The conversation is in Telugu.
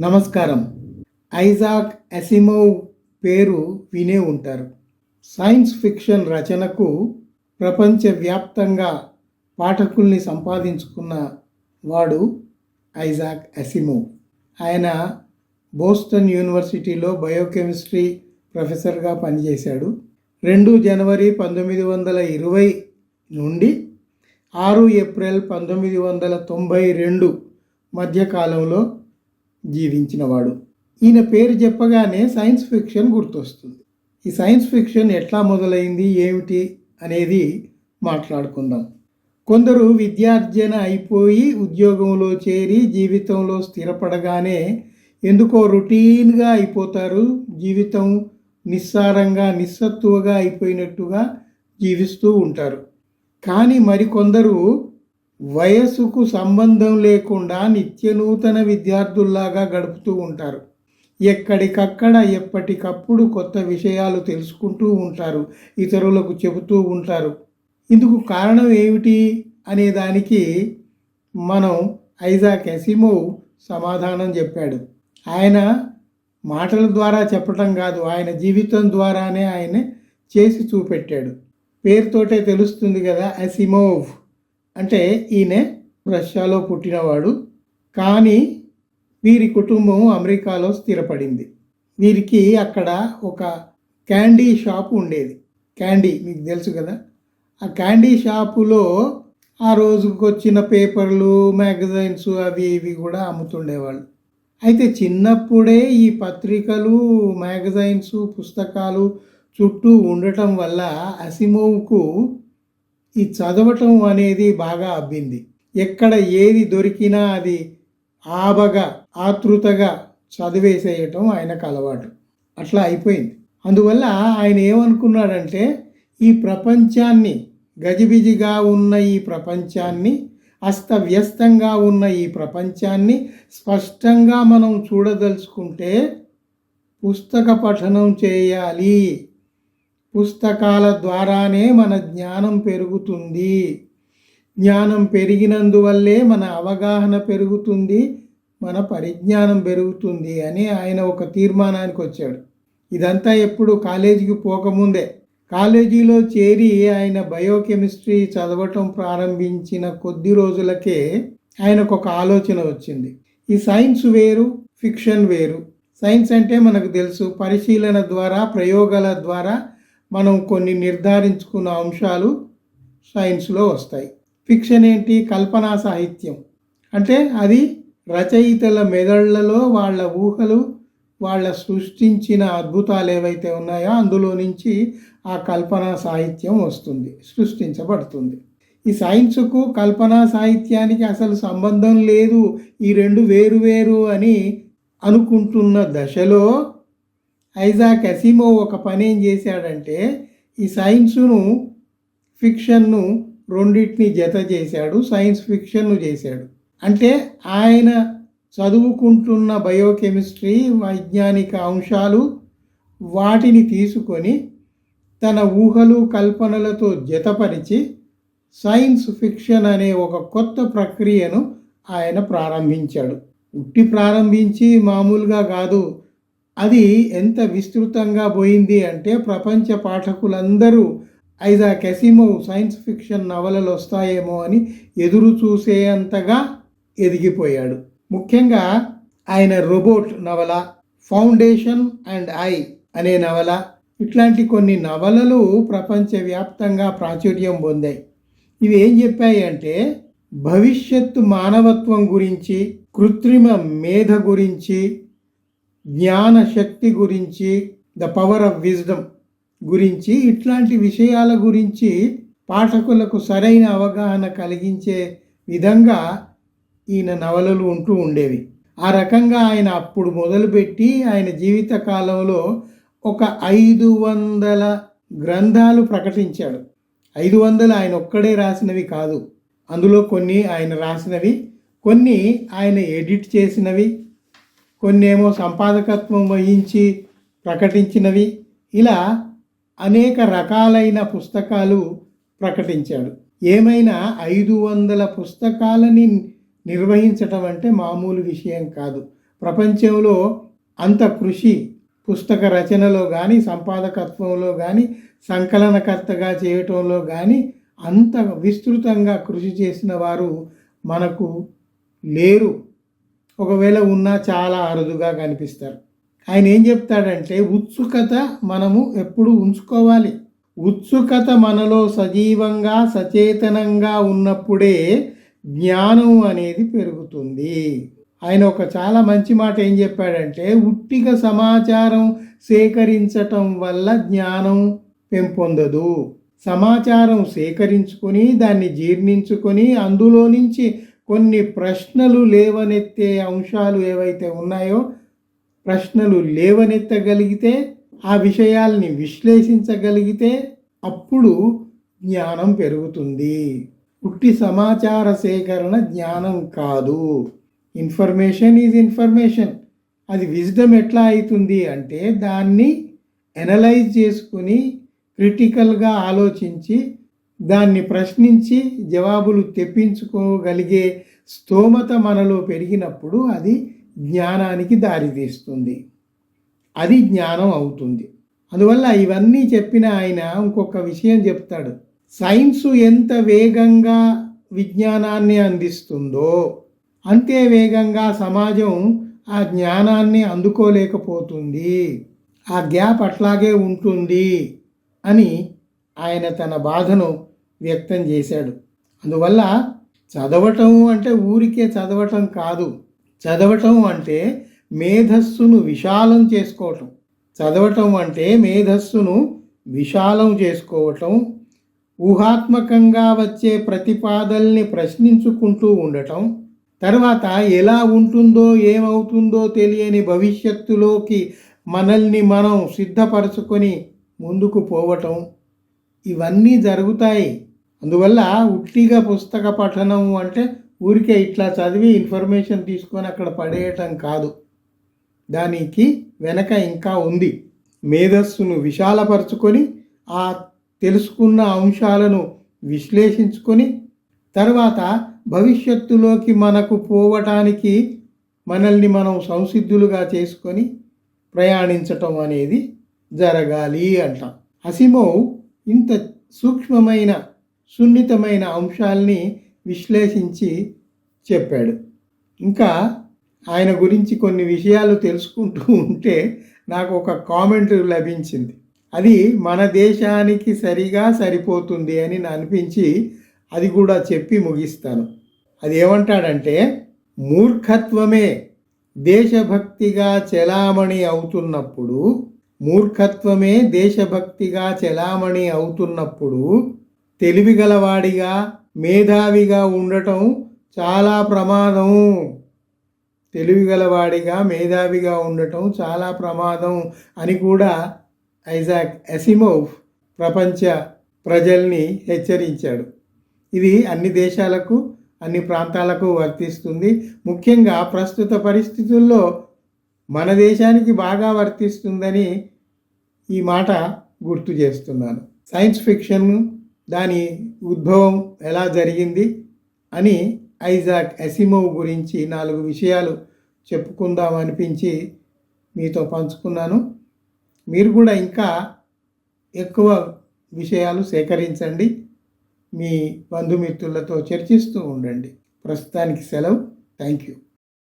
నమస్కారం. ఐజాక్ అసిమోవ్ పేరు వినే ఉంటారు. సైన్స్ ఫిక్షన్ రచనకు ప్రపంచవ్యాప్తంగా పాఠకుల్ని సంపాదించుకున్న వాడు ఐజాక్ అసిమోవ్. ఆయన బోస్టన్ యూనివర్సిటీలో బయోకెమిస్ట్రీ ప్రొఫెసర్గా పనిచేశాడు. 2 జనవరి 1920 నుండి 6 ఏప్రిల్ 1992 మధ్యకాలంలో జీవించినవాడు. ఈయన పేరు చెప్పగానే సైన్స్ ఫిక్షన్ గుర్తొస్తుంది. ఈ సైన్స్ ఫిక్షన్ ఎట్లా మొదలైంది, ఏమిటి అనేది మాట్లాడుకుందాం. కొందరు విద్యార్జన అయిపోయి ఉద్యోగంలో చేరి జీవితంలో స్థిరపడగానే ఎందుకో రొటీన్గా అయిపోతారు. జీవితం నిస్సారంగా నిస్సత్తువగా అయిపోయినట్టుగా జీవిస్తూ ఉంటారు. కానీ మరికొందరు వయస్సుకు సంబంధం లేకుండా నిత్యనూతన విద్యార్థుల్లాగా గడుపుతూ ఉంటారు. ఎక్కడికక్కడ ఎప్పటికప్పుడు కొత్త విషయాలు తెలుసుకుంటూ ఉంటారు, ఇతరులకు చెబుతూ ఉంటారు. ఇందుకు కారణం ఏమిటి అనే దానికి మనం ఐజాక్ అసిమోవ్ సమాధానం చెప్పాడు. ఆయన మాటల ద్వారా చెప్పటం కాదు, ఆయన జీవితం ద్వారానే ఆయన చేసి చూపెట్టాడు. పేరుతోటే తెలుస్తుంది కదా, అసిమోవ్ అంటే ఈయన రష్యాలో పుట్టినవాడు. కానీ వీరి కుటుంబం అమెరికాలో స్థిరపడింది. వీరికి అక్కడ ఒక క్యాండీ షాప్ ఉండేది. క్యాండీ మీకు తెలుసు కదా. ఆ క్యాండీ షాపులో ఆ రోజుకు వచ్చిన పేపర్లు, మ్యాగజైన్స్ అవి ఇవి కూడా అమ్ముతుండేవాళ్ళు. అయితే చిన్నప్పుడే ఈ పత్రికలు, మ్యాగజైన్స్, పుస్తకాలు చుట్టూ ఉండటం వల్ల అసిమోవ్కు ఈ చదవటం అనేది బాగా అబ్బింది. ఎక్కడ ఏది దొరికినా అది ఆతృతగా చదివేసేయటం ఆయనకు అలవాటు. అట్లా అయిపోయింది. అందువల్ల ఆయన ఏమనుకున్నాడంటే, ఈ ప్రపంచాన్ని, గజిబిజిగా ఉన్న ఈ ప్రపంచాన్ని, అస్తవ్యస్తంగా ఉన్న ఈ ప్రపంచాన్ని స్పష్టంగా మనం చూడదలుచుకుంటే పుస్తక పఠనం చేయాలి. పుస్తకాల ద్వారానే మన జ్ఞానం పెరుగుతుంది. జ్ఞానం పెరిగినందువల్లే మన అవగాహన పెరుగుతుంది, మన పరిజ్ఞానం పెరుగుతుంది అని ఆయన ఒక తీర్మానానికి వచ్చాడు. ఇదంతా ఎప్పుడు కాలేజీకి పోకముందే. కాలేజీలో చేరి ఆయన బయోకెమిస్ట్రీ చదవటం ప్రారంభించిన కొద్ది రోజులకే ఆయనకు ఒక ఆలోచన వచ్చింది. ఈ సైన్స్ వేరు, ఫిక్షన్ వేరు. సైన్స్ అంటే మనకు తెలుసు, పరిశీలన ద్వారా, ప్రయోగాల ద్వారా మనం కొన్ని నిర్ధారించుకున్న అంశాలు సైన్స్లో వస్తాయి. ఫిక్షన్ ఏంటి? కల్పనా సాహిత్యం. అంటే అది రచయితల మెదళ్లలో వాళ్ళ ఊహలు, వాళ్ళ సృష్టించిన అద్భుతాలు ఏవైతే ఉన్నాయో అందులో నుంచి ఆ కల్పనా సాహిత్యం వస్తుంది, సృష్టించబడుతుంది. ఈ సైన్స్కు కల్పనా సాహిత్యానికి అసలు సంబంధం లేదు, ఈ రెండు వేరు వేరు అని అనుకుంటున్న దశలో ఐజాక్ అసిమోవ్ ఒక పని ఏం చేశాడంటే, ఈ సైన్స్ను, ఫిక్షన్ను రెండింటిని జత చేశాడు, సైన్స్ ఫిక్షన్ను చేశాడు. అంటే ఆయన చదువుకుంటున్న బయోకెమిస్ట్రీ, వైజ్ఞానిక అంశాలు, వాటిని తీసుకొని తన ఊహలు, కల్పనలతో జతపరిచి సైన్స్ ఫిక్షన్ అనే ఒక కొత్త ప్రక్రియను ఆయన ప్రారంభించాడు. ప్రారంభించి మామూలుగా కాదు, అది ఎంత విస్తృతంగా పోయింది అంటే ప్రపంచ పాఠకులందరూ ఐజాక్ అసిమోవ్ సైన్స్ ఫిక్షన్ నవలలు వస్తాయేమో అని ఎదురు చూసేంతగా ఎదిగిపోయాడు. ముఖ్యంగా ఆయన రోబోట్ నవల, ఫౌండేషన్ అండ్ ఐ అనే నవల, ఇట్లాంటి కొన్ని నవలలు ప్రపంచవ్యాప్తంగా ప్రాచుర్యం పొందాయి. ఇవి ఏం చెప్పాయి అంటే, భవిష్యత్తు మానవత్వం గురించి, కృత్రిమ మేధ గురించి, జ్ఞాన శక్తి గురించి, ద పవర్ ఆఫ్ విజ్డమ్ గురించి, ఇట్లాంటి విషయాల గురించి పాఠకులకు సరైన అవగాహన కలిగించే విధంగా ఈయన నవలలు ఉంటూ ఉండేవి. ఆ రకంగా ఆయన అప్పుడు మొదలుపెట్టి ఆయన జీవిత కాలంలో ఒక 500 గ్రంథాలు ప్రకటించాడు. 500 ఆయన ఒక్కడే రాసినవి కాదు. అందులో కొన్ని ఆయన రాసినవి, కొన్ని ఆయన ఎడిట్ చేసినవి, కొన్ని ఏమో సంపాదకత్వం వహించి ప్రకటించినవి, ఇలా అనేక రకాలైన పుస్తకాలు ప్రకటించాడు. ఏమైనా 500 పుస్తకాలని నిర్వహించటం అంటే మామూలు విషయం కాదు. ప్రపంచంలో అంత కృషి పుస్తక రచనలో కానీ, సంపాదకత్వంలో కానీ, సంకలనకర్తగా చేయటంలో కానీ అంత విస్తృతంగా కృషి చేసిన వారు మనకు లేరు. ఒకవేళ ఉన్నా చాలా అరుదుగా కనిపిస్తారు. ఆయన ఏం చెప్తాడంటే, ఉత్సుకత మనము ఎప్పుడు ఉంచుకోవాలి. ఉత్సుకత మనలో సజీవంగా సచేతనంగా ఉన్నప్పుడే జ్ఞానం అనేది పెరుగుతుంది. ఆయన ఒక చాలా మంచి మాట ఏం చెప్పాడంటే, ఉట్టిగా సమాచారం సేకరించటం వల్ల జ్ఞానం పెంపొందదు. సమాచారం సేకరించుకొని దాన్ని జీర్ణించుకొని అందులో నుంచి కొన్ని ప్రశ్నలు లేవనెత్తే అంశాలు ఏవైతే ఉన్నాయో, ప్రశ్నలు లేవనెత్తగలిగితే, ఆ విషయాల్ని విశ్లేషించగలిగితే అప్పుడు జ్ఞానం పెరుగుతుంది. ఉట్టి సమాచార సేకరణ జ్ఞానం కాదు. Information is information. అది విజ్డమ్ ఎట్లా అవుతుంది అంటే, దాన్ని ఎనలైజ్ చేసుకుని క్రిటికల్గా ఆలోచించి దాన్ని ప్రశ్నించి జవాబులు తెప్పించుకోగలిగే స్తోమత మనలో పెరిగినప్పుడు అది జ్ఞానానికి దారితీస్తుంది. అది జ్ఞానం అవుతుంది. అందువల్ల ఇవన్నీ చెప్పిన ఆయన ఇంకొక విషయం చెప్తాడు. సైన్సు ఎంత వేగంగా విజ్ఞానాన్ని అందిస్తుందో అంతే వేగంగా సమాజం ఆ జ్ఞానాన్ని అందుకోలేకపోతుంది. ఆ గ్యాప్ అట్లాగే ఉంటుంది అని ఆయన తన బాధను వ్యక్తం చేశాడు. అందువల్ల చదవటం అంటే ఊరికే చదవటం కాదు. చదవటం అంటే మేధస్సును విశాలం చేసుకోవటం. చదవటం అంటే మేధస్సును విశాలం చేసుకోవటం, ఊహాత్మకంగా వచ్చే ప్రతిపాదనల్ని ప్రశ్నించుకుంటూ ఉండటం, తర్వాత ఎలా ఉంటుందో ఏమవుతుందో తెలియని భవిష్యత్తులోకి మనల్ని మనం సిద్ధపరచుకొని ముందుకు పోవటం, ఇవన్నీ జరుగుతాయి. అందువల్ల ఉట్టిగా పుస్తక పఠనం అంటే ఊరికే ఇట్లా చదివి ఇన్ఫర్మేషన్ తీసుకొని అక్కడ పడేయటం కాదు. దానికి వెనక ఇంకా ఉంది. మేధస్సును విశాలపరచుకొని ఆ తెలుసుకున్న అంశాలను విశ్లేషించుకొని తర్వాత భవిష్యత్తులోకి మనకు పోవటానికి మనల్ని మనం సంసిద్ధులుగా చేసుకొని ప్రయాణించటం అనేది జరగాలి అంటాం. అసిమోవ్ ఇంత సూక్ష్మమైన సున్నితమైన అంశాల్ని విశ్లేషించి చెప్పాడు. ఇంకా ఆయన గురించి కొన్ని విషయాలు తెలుసుకుంటూ ఉంటే నాకు ఒక కామెంట్ లభించింది. అది మన దేశానికి సరిగా సరిపోతుంది అని అనిపించి అది కూడా చెప్పి ముగిస్తాను. అది ఏమంటాడంటే, మూర్ఖత్వమే దేశభక్తిగా చెలామణి అవుతున్నప్పుడు, మూర్ఖత్వమే దేశభక్తిగా చెలామణి అవుతున్నప్పుడు తెలివిగలవాడిగా మేధావిగా ఉండటం చాలా ప్రమాదం. తెలివిగలవాడిగా మేధావిగా ఉండటం చాలా ప్రమాదం అని కూడా ఐజాక్ అసిమోవ్ ప్రపంచ ప్రజల్ని హెచ్చరించాడు. ఇది అన్ని దేశాలకు అన్ని ప్రాంతాలకు వర్తిస్తుంది. ముఖ్యంగా ప్రస్తుత పరిస్థితుల్లో మన దేశానికి బాగా వర్తిస్తుందని ఈ మాట గుర్తు చేస్తున్నాను. సైన్స్ ఫిక్షన్ దాని ఉద్భవం ఎలా జరిగింది అని ఐజాక్ అసిమోవ్ గురించి 4 విషయాలు చెప్పుకుందాం అనిపించి మీతో పంచుకున్నాను. మీరు కూడా ఇంకా ఎక్కువ విషయాలు సేకరించండి, మీ బంధుమిత్రులతో చర్చిస్తూ ఉండండి. ప్రస్తుతానికి సెలవు. Thank you.